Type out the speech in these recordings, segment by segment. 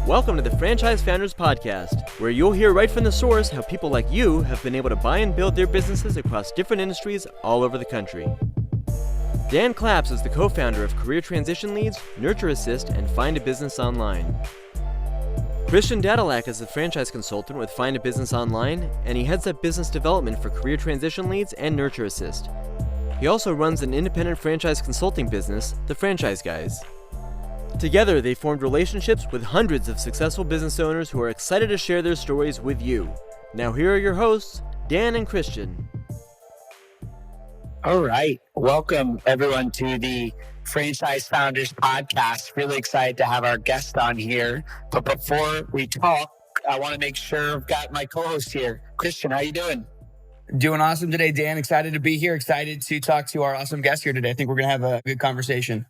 Welcome to the Franchise Founders Podcast, where you'll hear right from the source how people like you have been able to buy and build their businesses across different industries all over the country. Dan Claps is the co-founder of Career Transition Leads, Nurture Assist, and Find a Business Online. Christian Dadulak is a franchise consultant with Find a Business Online, and he heads up business development for Career Transition Leads and Nurture Assist. He also runs an independent franchise consulting business, The Franchise Guys. Together, they formed relationships with hundreds of successful business owners who are excited to share their stories with you. Now here are your hosts, Dan and Christian. All right. Welcome, everyone, to the Franchise Founders Podcast. Really excited to have our guest on here. But before we talk, I want to make sure I've got my co-host here. Christian, how you doing? Doing awesome today, Dan. Excited to be here. Excited to talk to our awesome guest here today. I think we're going to have a good conversation.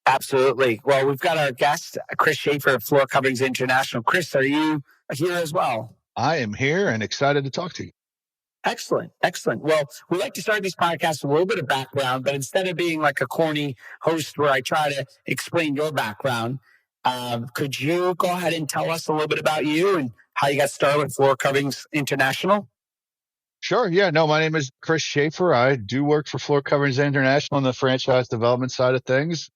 Absolutely. Well, we've got our guest, Chris Shaffer of Floor Coverings International. Chris, are you here as well? I am here and excited to talk to you. Excellent. Excellent. Well, we like to start these podcasts with a little bit of background, but instead of being like a corny host where I try to explain your background, could you go ahead and tell us a little bit about you and how you got started with Floor Coverings International? Sure. Yeah. No, my name is Chris Shaffer. I do work for Floor Coverings International on the franchise development side of things.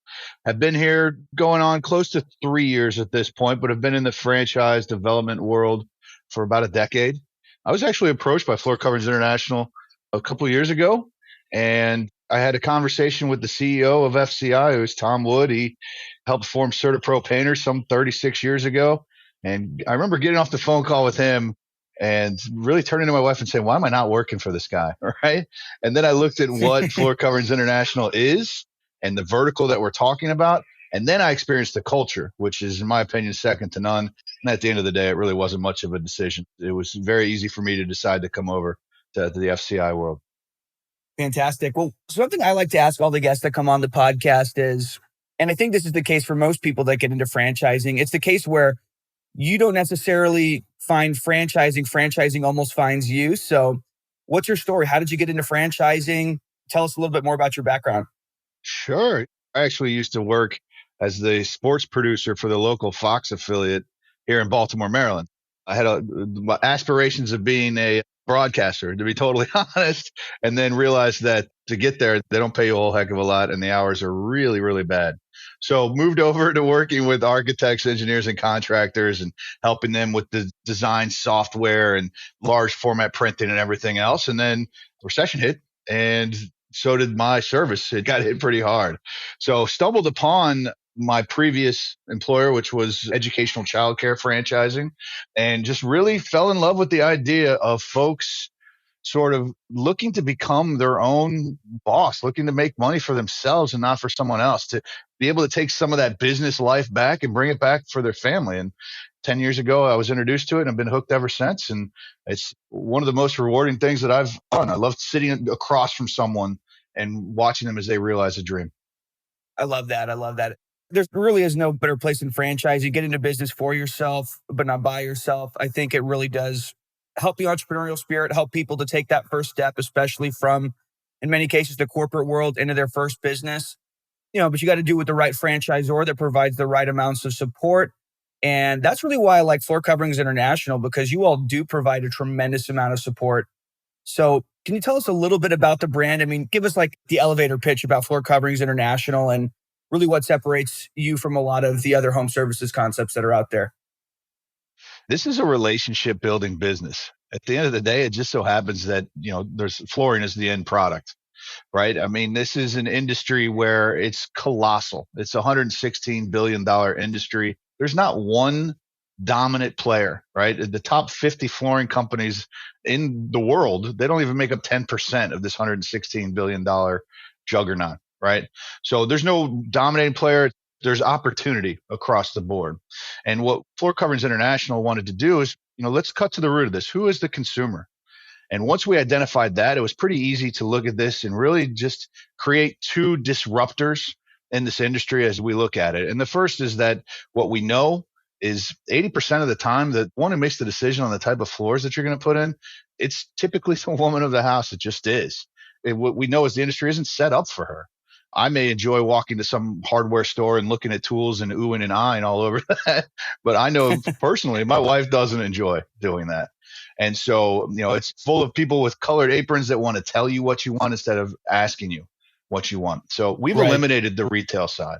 I've been here going on close to 3 years at this point, but I've been in the franchise development world for about a decade. I was actually approached by Floor Coverings International a couple of years ago, and I had a conversation with the CEO of FCI, who's Tom Wood. He helped form CertaPro Painters some 36 years ago. And I remember getting off the phone call with him and really turning to my wife and saying, why am I not working for this guy? Right. And then I looked at what Floor Coverings International is and the vertical that we're talking about. And then I experienced the culture, which is, in my opinion, second to none. And at the end of the day, it really wasn't much of a decision. It was very easy for me to decide to come over to the FCI world. Fantastic. Well, something I like to ask all the guests that come on the podcast is, and I think this is the case for most people that get into franchising, it's the case where you don't necessarily find franchising. Franchising almost finds you. So what's your story? How did you get into franchising? Tell us a little bit more about your background. Sure. I actually used to work as the sports producer for the local Fox affiliate here in Baltimore, Maryland. I had aspirations of being a broadcaster, to be totally honest, and then realized that to get there, they don't pay you a whole heck of a lot, and the hours are really, really bad. So moved over to working with architects, engineers, and contractors and helping them with the design software and large format printing and everything else. And then the recession hit, and so did my service. It got hit pretty hard. So stumbled upon my previous employer, which was educational childcare franchising, and just really fell in love with the idea of folks sort of looking to become their own boss, looking to make money for themselves and not for someone else, to be able to take some of that business life back and bring it back for their family. And 10 years ago, I was introduced to it and I've been hooked ever since. And it's one of the most rewarding things that I've done. I love sitting across from someone and watching them as they realize a dream. I love that. There really is no better place than franchise. You get into business for yourself, but not by yourself. I think it really does help the entrepreneurial spirit, help people to take that first step, especially from, in many cases, the corporate world into their first business. But you got to do it with the right franchisor that provides the right amounts of support. And that's really why I like Floor Coverings International, because you all do provide a tremendous amount of support. So can you tell us a little bit about the brand? I mean, give us like the elevator pitch about Floor Coverings International and really what separates you from a lot of the other home services concepts that are out there. This is a relationship building business. At the end of the day, it just so happens that, there's flooring as the end product, right? I mean, this is an industry where it's colossal. It's a $116 billion industry. There's not one dominant player, right? The top 50 flooring companies in the world, they don't even make up 10% of this $116 billion juggernaut, right? So there's no dominating player. There's opportunity across the board. And what Floor Coverings International wanted to do is, let's cut to the root of this. Who is the consumer? And once we identified that, it was pretty easy to look at this and really just create two disruptors in this industry as we look at it. And the first is that what we know is 80% of the time, the one who makes the decision on the type of floors that you're going to put in, it's typically the woman of the house. It just is. What we know is the industry isn't set up for her. I may enjoy walking to some hardware store and looking at tools and oohing and ahhing all over that. But I know personally, my wife doesn't enjoy doing that. And so, it's full of people with colored aprons that want to tell you what you want instead of asking you what you want. So we've eliminated the retail side,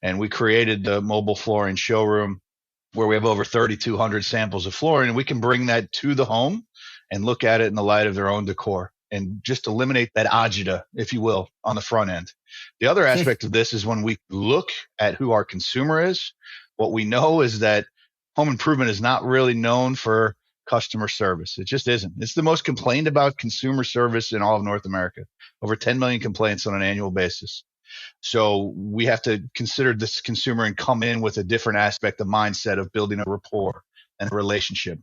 and we created the mobile flooring showroom where we have over 3,200 samples of flooring, and we can bring that to the home and look at it in the light of their own decor and just eliminate that agita, if you will, on the front end. The other aspect of this is when we look at who our consumer is, what we know is that home improvement is not really known for customer service. It just isn't. It's the most complained about consumer service in all of North America. Over 10 million complaints on an annual basis. So we have to consider this consumer and come in with a different aspect, of mindset of building a rapport and a relationship.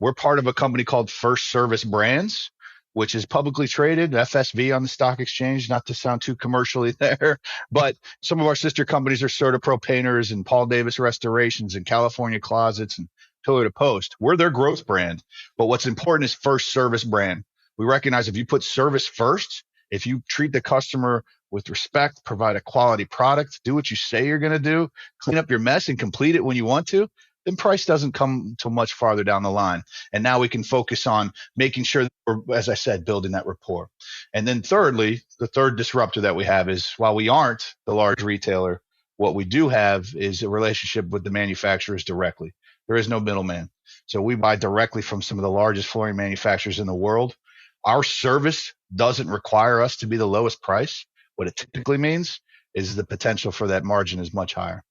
We're part of a company called First Service Brands, which is publicly traded, FSV on the stock exchange, not to sound too commercially there, but some of our sister companies are CertaPro Painters and Paul Davis Restorations and California Closets and Pillar to Post. We're their growth brand, but what's important is First Service Brand. We recognize if you put service first, if you treat the customer with respect, provide a quality product, do what you say you're going to do, clean up your mess and complete it when you want to, then price doesn't come till much farther down the line. And now we can focus on making sure that we're, as I said, building that rapport. And then thirdly, the third disruptor that we have is, while we aren't the large retailer, what we do have is a relationship with the manufacturers directly. There is no middleman. So we buy directly from some of the largest flooring manufacturers in the world. Our service doesn't require us to be the lowest price. What it typically means is the potential for that margin is much higher.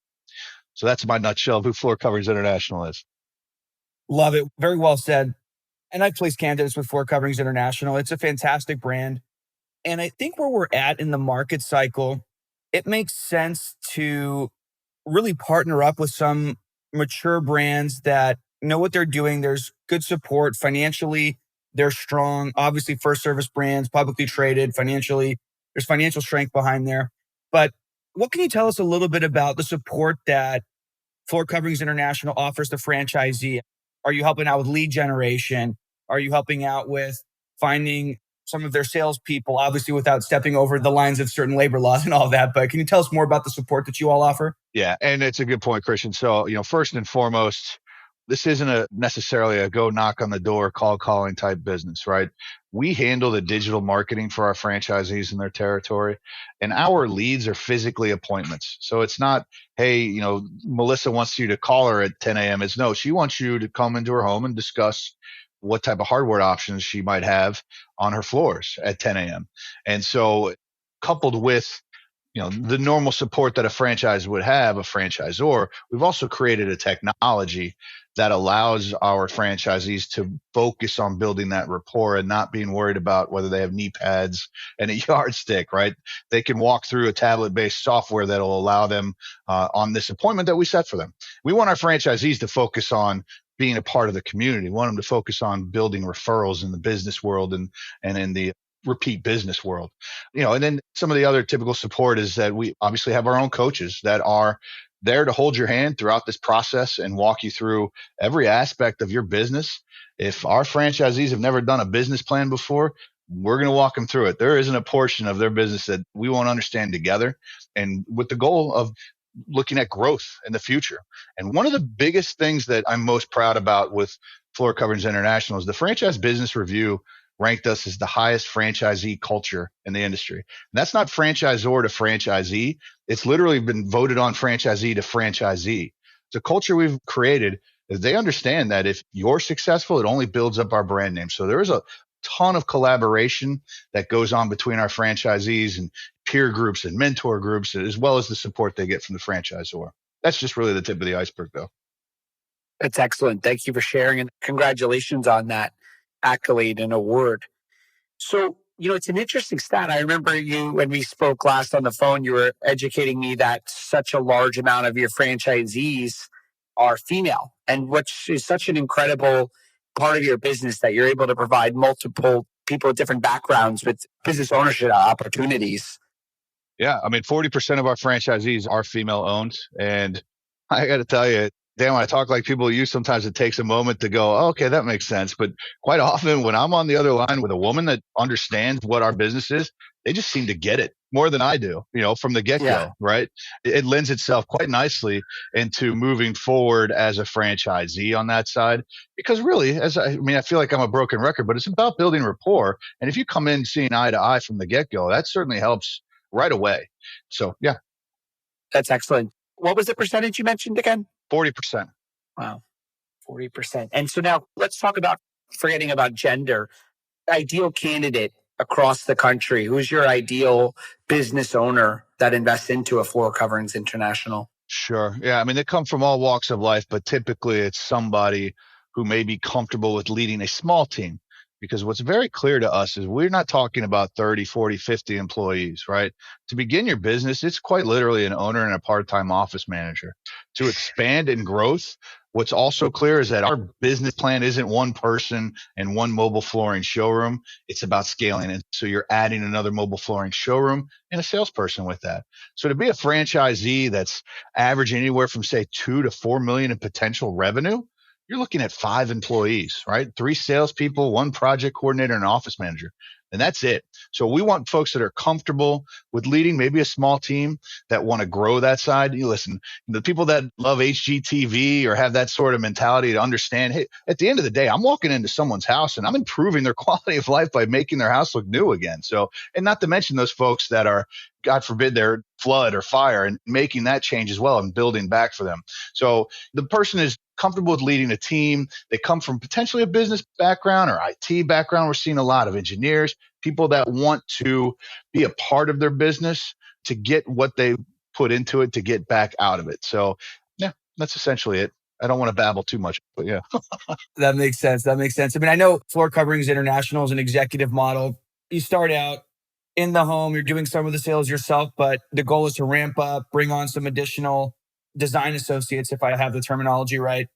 So that's my nutshell of who Floor Coverings International is. Love it. Very well said. And I've placed candidates with Floor Coverings International. It's a fantastic brand. And I think where we're at in the market cycle, it makes sense to really partner up with some mature brands that know what they're doing. There's good support financially. They're strong. Obviously, First Service Brands, publicly traded financially. There's financial strength behind there. But what can you tell us a little bit about the support that Floor Coverings International offers the franchisee? Are you helping out with lead generation? Are you helping out with finding some of their salespeople, obviously without stepping over the lines of certain labor laws and all that? But can you tell us more about the support that you all offer? Yeah, and it's a good point, Christian. So, first and foremost, this isn't necessarily a go knock on the door, cold calling type business, right? We handle the digital marketing for our franchisees in their territory, and our leads are physically appointments. So it's not, hey, Melissa wants you to call her at 10 a.m. It's no, she wants you to come into her home and discuss what type of hardware options she might have on her floors at 10 a.m. And so coupled with the normal support that a franchise would have, a franchisor, we've also created a technology that allows our franchisees to focus on building that rapport and not being worried about whether they have knee pads and a yardstick, right? They can walk through a tablet-based software that will allow them on this appointment that we set for them. We want our franchisees to focus on being a part of the community. We want them to focus on building referrals in the business world and in the repeat business world. And then some of the other typical support is that we obviously have our own coaches that are there to hold your hand throughout this process and walk you through every aspect of your business. If our franchisees have never done a business plan before, we're going to walk them through it. There isn't a portion of their business that we won't understand together, and with the goal of looking at growth in the future. And one of the biggest things that I'm most proud about with Floor Coverings International is the Franchise Business Review ranked us as the highest franchisee culture in the industry. And that's not franchisor to franchisee. It's literally been voted on franchisee to franchisee. The culture we've created is they understand that if you're successful, it only builds up our brand name. So there is a ton of collaboration that goes on between our franchisees and peer groups and mentor groups, as well as the support they get from the franchisor. That's just really the tip of the iceberg, though. That's excellent. Thank you for sharing, and congratulations on that accolade and award. So, it's an interesting stat. I remember you, when we spoke last on the phone, you were educating me that such a large amount of your franchisees are female, and which is such an incredible part of your business that you're able to provide multiple people with different backgrounds with business ownership opportunities. Yeah. 40% of our franchisees are female owned. And I got to tell you, Dan, when I talk like people you, sometimes it takes a moment to go, oh, okay, that makes sense. But quite often when I'm on the other line with a woman that understands what our business is, they just seem to get it. more than I do, from the get-go, Yeah. right? It lends itself quite nicely into moving forward as a franchisee on that side. Because really, I feel like I'm a broken record, but it's about building rapport. And if you come in seeing eye to eye from the get-go, that certainly helps right away. So yeah, That's excellent. What was the percentage you mentioned again? 40%. Wow, 40%. And so now let's talk about, forgetting about gender, ideal candidate across the country. Who's your ideal business owner that invests into a Floor Coverings International? Sure. Yeah. They come from all walks of life, but typically it's somebody who may be comfortable with leading a small team. Because what's very clear to us is we're not talking about 30, 40, 50 employees, right? To begin your business, it's quite literally an owner and a part-time office manager. To expand in growth, what's also clear is that our business plan isn't one person and one mobile flooring showroom. It's about scaling. And so you're adding another mobile flooring showroom and a salesperson with that. So to be a franchisee that's averaging anywhere from say 2 to 4 million in potential revenue, you're looking at 5 employees, right? 3 salespeople, 1 project coordinator, and an office manager. And that's it. So we want folks that are comfortable with leading maybe a small team that want to grow that side. You listen, the people that love HGTV or have that sort of mentality to understand, hey, at the end of the day, I'm walking into someone's house and I'm improving their quality of life by making their house look new again. So, and not to mention those folks that are, God forbid, they're flood or fire, and making that change as well and building back for them. So the person is comfortable with leading a team. They come from potentially a business background or IT background. We're seeing a lot of engineers, people that want to be a part of their business to get what they put into it to get back out of it. So yeah, that's essentially it. I don't want to babble too much, but yeah. That makes sense. I know Floor Coverings International is an executive model. You start out in the home, you're doing some of the sales yourself, but the goal is to ramp up, bring on some additional design associates, if I have the terminology right.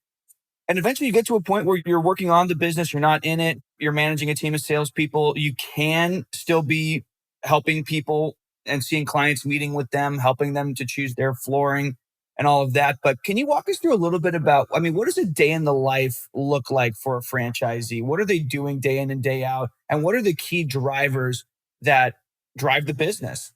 And eventually you get to a point where you're working on the business, you're not in it, you're managing a team of salespeople. You can still be helping people and seeing clients, meeting with them, helping them to choose their flooring and all of that. But can you walk us through a little bit about, what does a day in the life look like for a franchisee? What are they doing day in and day out? And what are the key drivers that drive the business?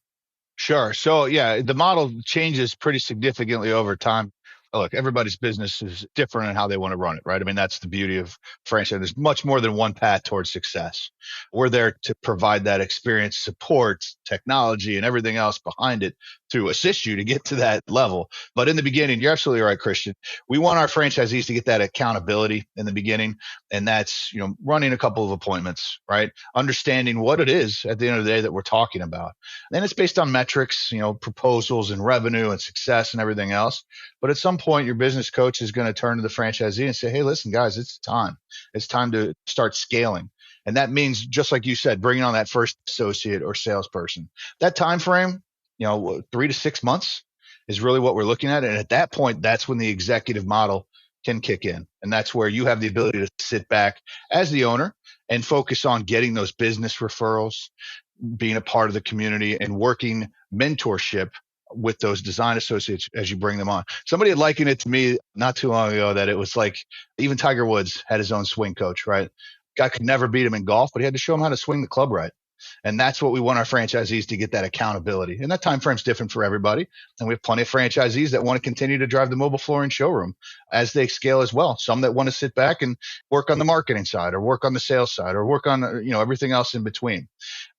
Sure. So yeah, the model changes pretty significantly over time. Look, everybody's business is different in how they want to run it, right? That's the beauty of franchise. There's much more than one path towards success. We're there to provide that experience, support, technology, and everything else behind it to assist you to get to that level. But in the beginning, you're absolutely right, Christian. We want our franchisees to get that accountability in the beginning. And that's, running a couple of appointments, right? Understanding what it is at the end of the day that we're talking about. And it's based on metrics, proposals and revenue and success and everything else. But at some point, your business coach is going to turn to the franchisee and say, hey, listen, guys, it's time. It's time to start scaling. And that means, just like you said, bringing on that first associate or salesperson. That time frame, 3 to 6 months is really what we're looking at. And at that point, that's when the executive model can kick in. And that's where you have the ability to sit back as the owner and focus on getting those business referrals, being a part of the community, and working mentorship with those design associates as you bring them on. Somebody had likened it to me not too long ago that it was like even Tiger Woods had his own swing coach, right? Guy could never beat him in golf, but he had to show him how to swing the club right. And that's what we want our franchisees to get, that accountability. And that time frame's different for everybody. And we have plenty of franchisees that want to continue to drive the mobile flooring showroom as they scale as well. Some that want to sit back and work on the marketing side or work on the sales side or work on, everything else in between.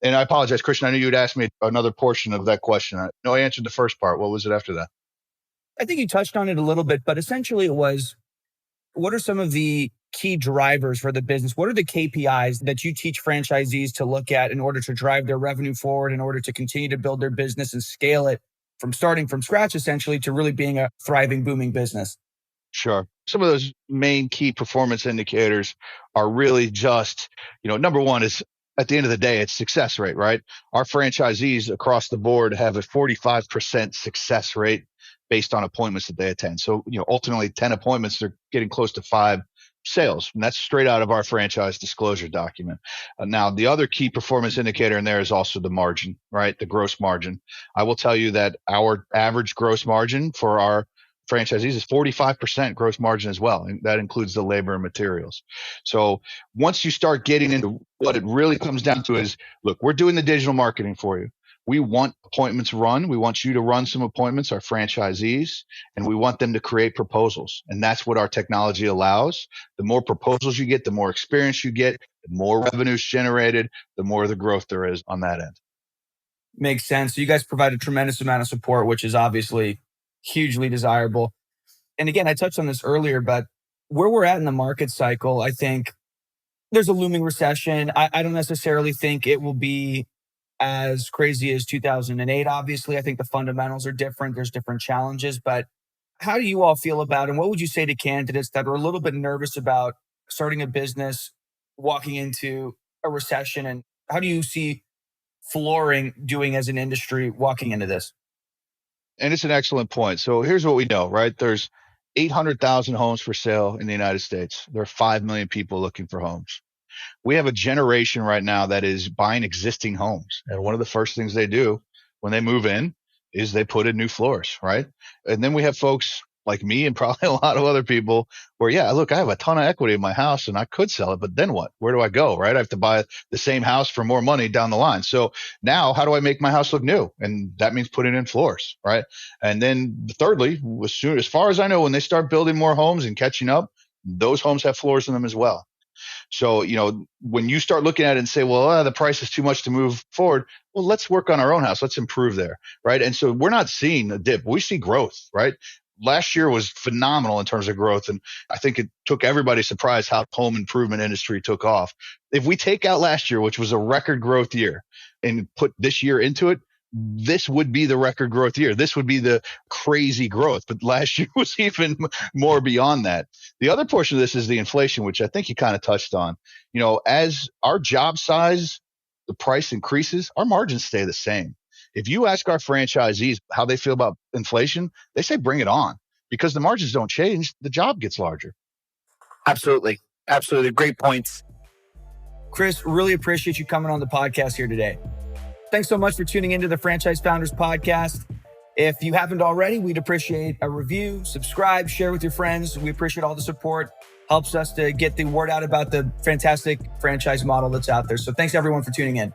And I apologize, Christian, I knew you would ask me another portion of that question. I know I answered the first part. What was it after that? I think you touched on it a little bit, but essentially it was, what are some of the key drivers for the business? What are the KPIs that you teach franchisees to look at in order to drive their revenue forward, in order to continue to build their business and scale it from starting from scratch, essentially, to really being a thriving, booming business? Sure. Some of those main key performance indicators are really just, number one is, at the end of the day, it's success rate, right? Our franchisees across the board have a 45% success rate based on appointments that they attend. So, ultimately 10 appointments, they're getting close to 5 sales. And that's straight out of our franchise disclosure document. Now, the other key performance indicator in there is also the margin, right? The gross margin. I will tell you that our average gross margin for our franchisees is 45% gross margin as well. And that includes the labor and materials. So once you start getting into what it really comes down to is, look, we're doing the digital marketing for you. We want appointments run. We want you to run some appointments, our franchisees, and we want them to create proposals. And that's what our technology allows. The more proposals you get, the more experience you get, the more revenues generated, the more the growth there is on that end. Makes sense. So you guys provide a tremendous amount of support, which is obviously hugely desirable. And again, I touched on this earlier, but where we're at in the market cycle, I think there's a looming recession. I don't necessarily think it will be as crazy as 2008. Obviously, I think the fundamentals are different. There's different challenges, but how do you all feel about it? And what would you say to candidates that are a little bit nervous about starting a business, walking into a recession? And how do you see flooring doing as an industry walking into this? And it's an excellent point. So here's what we know, right? There's 800,000 homes for sale in the United States. There are 5 million people looking for homes. We have a generation right now that is buying existing homes. And one of the first things they do when they move in is they put in new floors, right? And then we have folks like me and probably a lot of other people where, yeah, look, I have a ton of equity in my house and I could sell it, but then what? Where do I go, right? I have to buy the same house for more money down the line. So now how do I make my house look new? And that means putting in floors, right? And then thirdly, as far as I know, when they start building more homes and catching up, those homes have floors in them as well. So, when you start looking at it and say, well, the price is too much to move forward. Well, let's work on our own house. Let's improve there. Right. And so we're not seeing a dip. We see growth. Right. Last year was phenomenal in terms of growth. And I think it took everybody surprised how the home improvement industry took off. If we take out last year, which was a record growth year, and put this year into it, this would be the record growth year. This would be the crazy growth. But last year was even more beyond that. The other portion of this is the inflation, which I think you kind of touched on. As our job size, the price increases, our margins stay the same. If you ask our franchisees how they feel about inflation, they say bring it on, because the margins don't change. The job gets larger. Absolutely. Absolutely. Great points. Chris, really appreciate you coming on the podcast here today. Thanks so much for tuning into the Franchise Founders Podcast. If you haven't already, we'd appreciate a review, subscribe, share with your friends. We appreciate all the support. Helps us to get the word out about the fantastic franchise model that's out there. So thanks everyone for tuning in.